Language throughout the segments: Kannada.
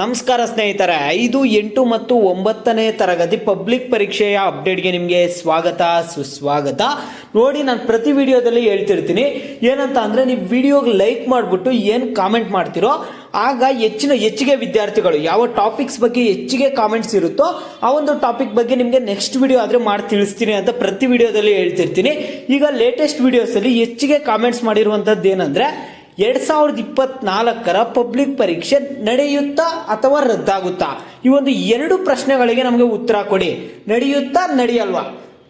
ನಮಸ್ಕಾರ ಸ್ನೇಹಿತರೆ, 5, 8 ಮತ್ತು 9ನೇ ತರಗತಿ ಪಬ್ಲಿಕ್ ಪರೀಕ್ಷೆಯ ಅಪ್ಡೇಟ್ಗೆ ನಿಮಗೆ ಸ್ವಾಗತ ಸುಸ್ವಾಗತ. ನೋಡಿ, ನಾನು ಪ್ರತಿ ವಿಡಿಯೋದಲ್ಲಿ ಹೇಳ್ತಿರ್ತೀನಿ ಏನಂತ ಅಂದರೆ, ನೀವು ವಿಡಿಯೋಗೆ ಲೈಕ್ ಮಾಡಿಬಿಟ್ಟು ಏನು ಕಾಮೆಂಟ್ ಮಾಡ್ತಿರೋ ಆಗ ಹೆಚ್ಚಿಗೆ ವಿದ್ಯಾರ್ಥಿಗಳು ಯಾವ ಟಾಪಿಕ್ಸ್ ಬಗ್ಗೆ ಹೆಚ್ಚಿಗೆ ಕಾಮೆಂಟ್ಸ್ ಇರುತ್ತೋ ಆ ಒಂದು ಟಾಪಿಕ್ ಬಗ್ಗೆ ನಿಮಗೆ ನೆಕ್ಸ್ಟ್ ವಿಡಿಯೋ ಆದರೆ ಮಾಡಿ ತಿಳಿಸ್ತೀನಿ ಅಂತ ಪ್ರತಿ ವಿಡಿಯೋದಲ್ಲಿ ಹೇಳ್ತಿರ್ತೀನಿ. ಈಗ ಲೇಟೆಸ್ಟ್ ವಿಡಿಯೋಸಲ್ಲಿ ಹೆಚ್ಚಿಗೆ ಕಾಮೆಂಟ್ಸ್ ಮಾಡಿರುವಂಥದ್ದು ಏನಂದರೆ, 2024 ಪಬ್ಲಿಕ್ ಪರೀಕ್ಷೆ ನಡೆಯುತ್ತಾ ಅಥವಾ ರದ್ದಾಗುತ್ತಾ? ಈ ಒಂದು 2 ಪ್ರಶ್ನೆಗಳಿಗೆ ನಮಗೆ ಉತ್ತರ ಕೊಡಿ. ನಡೆಯುತ್ತಾ ನಡೆಯಲ್ವಾ?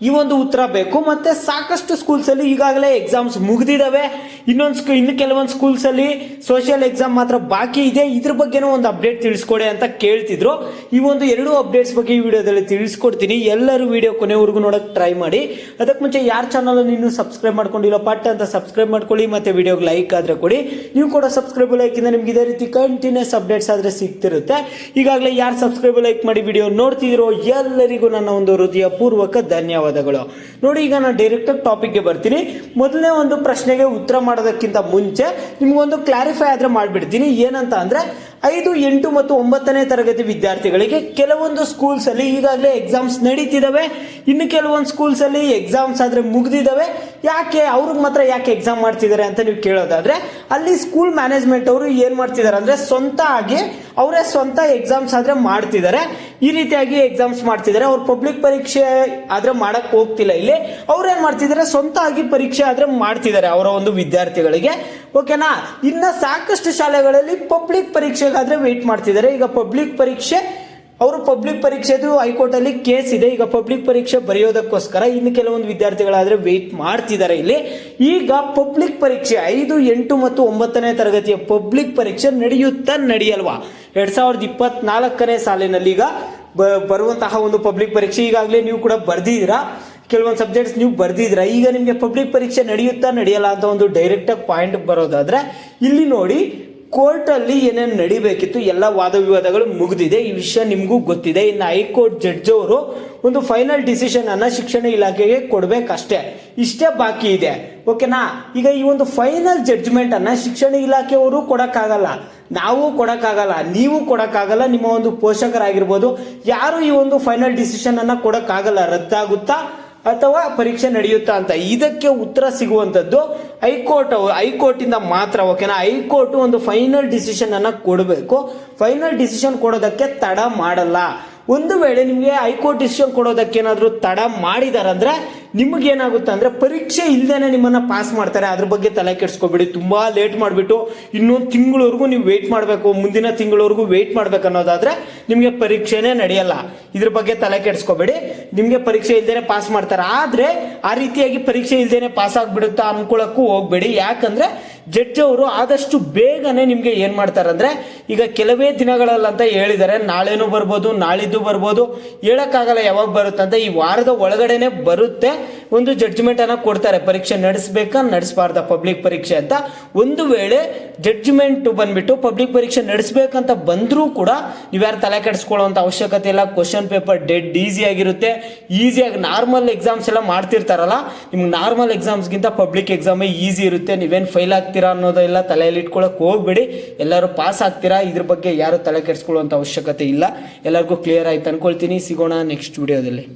ಈ ಒಂದು ಉತ್ತರ ಬೇಕು. ಮತ್ತೆ ಸಾಕಷ್ಟು ಸ್ಕೂಲ್ಸಲ್ಲಿ ಈಗಾಗಲೇ ಎಕ್ಸಾಮ್ಸ್ ಮುಗಿದಿದ್ದಾವೆ. ಇನ್ನು ಕೆಲವೊಂದು ಸ್ಕೂಲ್ಸಲ್ಲಿ ಸೋಷಿಯಲ್ ಎಕ್ಸಾಮ್ ಮಾತ್ರ ಬಾಕಿ ಇದೆ. ಇದ್ರ ಬಗ್ಗೆನೂ ಒಂದು ಅಪ್ಡೇಟ್ ತಿಳಿಸ್ಕೊಡಿ ಅಂತ ಕೇಳ್ತಿದ್ರು. ಈ ಒಂದು 2 ಅಪ್ಡೇಟ್ಸ್ ಬಗ್ಗೆ ಈ ವಿಡಿಯೋದಲ್ಲಿ ತಿಳಿಸ್ಕೊಡ್ತೀನಿ. ಎಲ್ಲರೂ ವಿಡಿಯೋ ಕೊನೆವರೆಗೂ ನೋಡೋಕೆ ಟ್ರೈ ಮಾಡಿ. ಅದಕ್ಕೆ ಮುಂಚೆ ಯಾರ ಚಾನಲ್ ಇನ್ನೂ ಸಬ್ಸ್ಕ್ರೈಬ್ ಮಾಡ್ಕೊಂಡಿಲ್ಲ ಪಟ್ ಅಂತ ಸಬ್ಸ್ಕ್ರೈಬ್ ಮಾಡ್ಕೊಳ್ಳಿ. ಮತ್ತೆ ವಿಡಿಯೋಗೆ ಲೈಕ್ ಆದ್ರೆ ಕೊಡಿ. ನೀವು ಕೂಡ ಸಬ್ಸ್ಕ್ರೈಬ್ ಲೈಕ್ ಇಂದ ನಿಮ್ಗೆ ಇದೇ ರೀತಿ ಕಂಟಿನ್ಯೂಸ್ ಅಪ್ಡೇಟ್ಸ್ ಆದ್ರೆ ಸಿಗ್ತಿರುತ್ತೆ. ಈಗಾಗಲೇ ಯಾರು ಸಬ್ಸ್ಕ್ರೈಬ್ ಲೈಕ್ ಮಾಡಿ ವಿಡಿಯೋ ನೋಡ್ತಿದ್ರು ಎಲ್ಲರಿಗೂ ನನ್ನ ಒಂದು ಹೃದಯ ಪೂರ್ವಕ ಧನ್ಯವಾದ. ನೋಡಿ, ಈಗ ನಾನು ಡೈರೆಕ್ಟ್ ಟಾಪಿಕ್ಗೆ ಬರ್ತೀನಿ. ಮೊದಲನೇ ಒಂದು ಪ್ರಶ್ನೆಗೆ ಉತ್ತರ ಮಾಡೋದಕ್ಕಿಂತ ಮುಂಚೆ ನಿಮ್ಗೊಂದು ಕ್ಲಾರಿಫೈ ಆದ್ರೆ ಮಾಡ್ಬಿಡ್ತೀನಿ. ಏನಂತ ಅಂದ್ರೆ, 5, 8 ಮತ್ತು 9ನೇ ತರಗತಿ ವಿದ್ಯಾರ್ಥಿಗಳಿಗೆ ಕೆಲವೊಂದು ಸ್ಕೂಲ್ಸ್ ಅಲ್ಲಿ ಈಗಾಗಲೇ ಎಕ್ಸಾಮ್ಸ್ ನಡೀತಿದಾವೆ. ಇನ್ನು ಕೆಲವೊಂದು ಸ್ಕೂಲ್ಸ್ ಅಲ್ಲಿ ಎಕ್ಸಾಮ್ಸ್ ಆದ್ರೆ ಮುಗ್ದಿದಾವೆ. ಯಾಕೆ ಅವ್ರಿಗೆ ಮಾತ್ರ ಯಾಕೆ ಎಕ್ಸಾಮ್ ಮಾಡ್ತಿದ್ದಾರೆ ಅಂತ ನೀವು ಕೇಳೋದಾದ್ರೆ, ಅಲ್ಲಿ ಸ್ಕೂಲ್ ಮ್ಯಾನೇಜ್ಮೆಂಟ್ ಅವರು ಏನ್ ಮಾಡ್ತಿದ್ದಾರೆ ಅಂದ್ರೆ, ಅವರೇ ಸ್ವಂತ ಎಕ್ಸಾಮ್ಸ್ ಆದ್ರೆ ಮಾಡ್ತಿದ್ದಾರೆ. ಈ ರೀತಿಯಾಗಿ ಎಕ್ಸಾಮ್ಸ್ ಮಾಡ್ತಿದ್ದಾರೆ. ಅವ್ರು ಪಬ್ಲಿಕ್ ಪರೀಕ್ಷೆ ಆದ್ರೆ ಮಾಡಕ್ ಹೋಗ್ತಿಲ್ಲ. ಇಲ್ಲಿ ಅವ್ರು ಏನ್ ಮಾಡ್ತಿದ್ದಾರೆ, ಸ್ವಂತ ಆಗಿ ಪರೀಕ್ಷೆ ಆದ್ರೆ ಮಾಡ್ತಿದ್ದಾರೆ ಅವರ ಒಂದು ವಿದ್ಯಾರ್ಥಿಗಳಿಗೆ. ಓಕೆನಾ? ಇನ್ನ ಸಾಕಷ್ಟು ಶಾಲೆಗಳಲ್ಲಿ ಪಬ್ಲಿಕ್ ಪರೀಕ್ಷೆಗಾದ್ರೆ ವೇಟ್ ಮಾಡ್ತಿದ್ದಾರೆ. ಈಗ ಪಬ್ಲಿಕ್ ಪರೀಕ್ಷೆದು ಹೈಕೋರ್ಟ್ ಅಲ್ಲಿ ಕೇಸ್ ಇದೆ. ಈಗ ಪಬ್ಲಿಕ್ ಪರೀಕ್ಷೆ ಬರೆಯೋದಕ್ಕೋಸ್ಕರ ಇನ್ನು ಕೆಲವೊಂದು ವಿದ್ಯಾರ್ಥಿಗಳಾದ್ರೆ ವೇಟ್ ಮಾಡ್ತಿದ್ದಾರೆ. ಇಲ್ಲಿ ಈಗ ಪಬ್ಲಿಕ್ ಪರೀಕ್ಷೆ 5, 8 ಮತ್ತು 9ನೇ ತರಗತಿಯ ಪಬ್ಲಿಕ್ ಪರೀಕ್ಷೆ ನಡೆಯುತ್ತಾ ನಡೆಯಲ್ವಾ? 2024ನೇ ಸಾಲಿನಲ್ಲಿ ಈಗ ಬರುವಂತಹ ಒಂದು ಪಬ್ಲಿಕ್ ಪರೀಕ್ಷೆ ಈಗಾಗಲೇ ನೀವು ಕೂಡ ಬರ್ದಿದ್ದೀರಾ. ಕೆಲವೊಂದು ಸಬ್ಜೆಕ್ಟ್ಸ್ ನೀವು ಬರ್ದಿದ್ರ. ಈಗ ನಿಮಗೆ ಪಬ್ಲಿಕ್ ಪರೀಕ್ಷೆ ನಡೆಯುತ್ತಾ ನಡೆಯಲ್ಲ ಅಂತ ಒಂದು ಡೈರೆಕ್ಟ್ ಆಗಿ ಪಾಯಿಂಟ್ ಬರೋದಾದ್ರೆ, ಇಲ್ಲಿ ನೋಡಿ, ಕೋರ್ಟ್ ಅಲ್ಲಿ ಏನೇನು ನಡಿಬೇಕಿತ್ತು ಎಲ್ಲ ವಾದ ವಿವಾದಗಳು ಮುಗಿದಿದೆ. ಈ ವಿಷಯ ನಿಮಗೂ ಗೊತ್ತಿದೆ. ಇನ್ನು ಹೈಕೋರ್ಟ್ ಜಡ್ಜ್ ಅವರು ಒಂದು ಫೈನಲ್ ಡಿಸಿಷನ್ ಅನ್ನ ಶಿಕ್ಷಣ ಇಲಾಖೆಗೆ ಕೊಡ್ಬೇಕಷ್ಟೇ. ಇಷ್ಟೇ ಬಾಕಿ ಇದೆ. ಓಕೆನಾ? ಈಗ ಈ ಒಂದು ಫೈನಲ್ ಜಡ್ಜ್ಮೆಂಟ್ ಅನ್ನ ಶಿಕ್ಷಣ ಇಲಾಖೆಯವರು ಕೊಡಕ್ಕಾಗಲ್ಲ, ನಾವು ಕೊಡಕ್ಕಾಗಲ್ಲ, ನೀವು ಕೊಡಕ್ಕಾಗಲ್ಲ, ನಿಮ್ಮ ಒಂದು ಪೋಷಕರಾಗಿರ್ಬೋದು, ಯಾರು ಈ ಒಂದು ಫೈನಲ್ ಡಿಸಿಷನ್ ಅನ್ನ ಕೊಡಕ್ಕಾಗಲ್ಲ. ರದ್ದಾಗುತ್ತಾ ಅಥವಾ ಪರೀಕ್ಷೆ ನಡೆಯುತ್ತಾ ಅಂತ. ಇದಕ್ಕೆ ಉತ್ತರ ಸಿಗುವಂತದ್ದು ಹೈಕೋರ್ಟ್ ಇಂದ ಮಾತ್ರ. ಓಕೆನಾ? ಹೈಕೋರ್ಟ್ ಒಂದು ಫೈನಲ್ ಡಿಸಿಷನ್ ಅನ್ನ ಕೊಡಬೇಕು. ಫೈನಲ್ ಡಿಸಿಷನ್ ಕೊಡೋದಕ್ಕೆ ತಡ ಮಾಡಲ್ಲ. ಒಂದು ವೇಳೆ ನಿಮಗೆ ಹೈಕೋರ್ಟ್ ಡಿಸಿಷನ್ ಕೊಡೋದಕ್ಕೆ ಏನಾದ್ರು ತಡ ಮಾಡಿದಾರಂದ್ರೆ ನಿಮಗೇನಾಗುತ್ತೆ ಅಂದ್ರೆ, ಪರೀಕ್ಷೆ ಇಲ್ದೇನೆ ನಿಮ್ಮನ್ನ ಪಾಸ್ ಮಾಡ್ತಾರೆ. ಅದ್ರ ಬಗ್ಗೆ ತಲೆ ಕೆಡಿಸ್ಕೋಬೇಡಿ. ತುಂಬಾ ಲೇಟ್ ಮಾಡಿಬಿಟ್ಟು ಇನ್ನೊಂದು ತಿಂಗಳವರೆಗೂ ನೀವು ವೇಟ್ ಮಾಡಬೇಕು, ಮುಂದಿನ ತಿಂಗಳವರೆಗೂ ವೇಟ್ ಮಾಡ್ಬೇಕು ಅನ್ನೋದಾದ್ರೆ ನಿಮಗೆ ಪರೀಕ್ಷೆನೇ ನಡೆಯಲ್ಲ. ಇದ್ರ ಬಗ್ಗೆ ತಲೆ ಕೆಡಿಸ್ಕೋಬೇಡಿ. ನಿಮಗೆ ಪರೀಕ್ಷೆ ಇಲ್ದೇನೆ ಪಾಸ್ ಮಾಡ್ತಾರೆ. ಆದ್ರೆ ಆ ರೀತಿಯಾಗಿ ಪರೀಕ್ಷೆ ಇಲ್ದೇನೆ ಪಾಸ್ ಆಗ್ಬಿಡುತ್ತಾ ಅನ್ಕೊಳಕ್ಕೂ ಹೋಗ್ಬೇಡಿ. ಯಾಕಂದ್ರೆ ಜಡ್ಜ್ ಅವರು ಆದಷ್ಟು ಬೇಗನೆ ನಿಮ್ಗೆ ಏನ್ ಮಾಡ್ತಾರಂದ್ರೆ, ಈಗ ಕೆಲವೇ ದಿನಗಳಲ್ಲಂತ ಹೇಳಿದ್ದಾರೆ. ನಾಳೆನೂ ಬರ್ಬೋದು, ನಾಳಿದ್ದು ಬರ್ಬೋದು, ಹೇಳಕ್ಕಾಗಲ್ಲ ಯಾವಾಗ ಬರುತ್ತೆ ಅಂತ. ಈ ವಾರದ ಒಳಗಡೆನೆ ಬರುತ್ತೆ, ಒಂದು ಜಡ್ಜ್ಮೆಂಟ್ ಅನ್ನ ಕೊಡ್ತಾರೆ. ಪರೀಕ್ಷೆ ನಡೆಸಬೇಕಾ ನಡೆಸಬಾರ್ದ ಪಬ್ಲಿಕ್ ಪರೀಕ್ಷೆ ಅಂತ. ಒಂದು ವೇಳೆ ಜಡ್ಜ್ಮೆಂಟ್ ಬಂದ್ಬಿಟ್ಟು ಪಬ್ಲಿಕ್ ಪರೀಕ್ಷೆ ನಡೆಸಬೇಕಂತ ಬಂದ್ರೂ ಕೂಡ ನೀವ್ಯಾರು ತಲೆ ಕೆಡಿಸ್ಕೊಳ್ಳುವಂತ ಅವಶ್ಯಕತೆ ಇಲ್ಲ. ಕ್ವಶನ್ ಪೇಪರ್ ಡೆಡ್ ಈಸಿ ಆಗಿರುತ್ತೆ. ಈಸಿಯಾಗಿ ನಾರ್ಮಲ್ ಎಕ್ಸಾಮ್ಸ್ ಎಲ್ಲ ಮಾಡ್ತಿರ್ತಾರಲ್ಲ, ನಿಮ್ಗೆ ನಾರ್ಮಲ್ ಎಕ್ಸಾಮ್ಸ್ಗಿಂತ ಪಬ್ಲಿಕ್ ಎಕ್ಸಾಮೇ ಈಸಿ ಇರುತ್ತೆ. ನೀವೇನು ಫೈಲ್ ಆಗ್ತೀರಾ ಅನ್ನೋದೆಲ್ಲ ತಲೆಯಲ್ಲಿ ಇಟ್ಕೊಳಕ್ ಹೋಗ್ಬೇಡಿ. ಎಲ್ಲರೂ ಪಾಸ್ ಆಗ್ತೀರಾ. ಇದ್ರ ಬಗ್ಗೆ ಯಾರು ತಲೆ ಕೆಡಿಸ್ಕೊಳ್ಳುವಂತ ಅವಶ್ಯಕತೆ ಇಲ್ಲ. ಎಲ್ಲರಿಗೂ ಕ್ಲಿಯರ್ ಆಯ್ತು ಅನ್ಕೊಳ್ತೀನಿ. ಸಿಗೋಣ ನೆಕ್ಸ್ಟ್ ವಿಡಿಯೋದಲ್ಲಿ.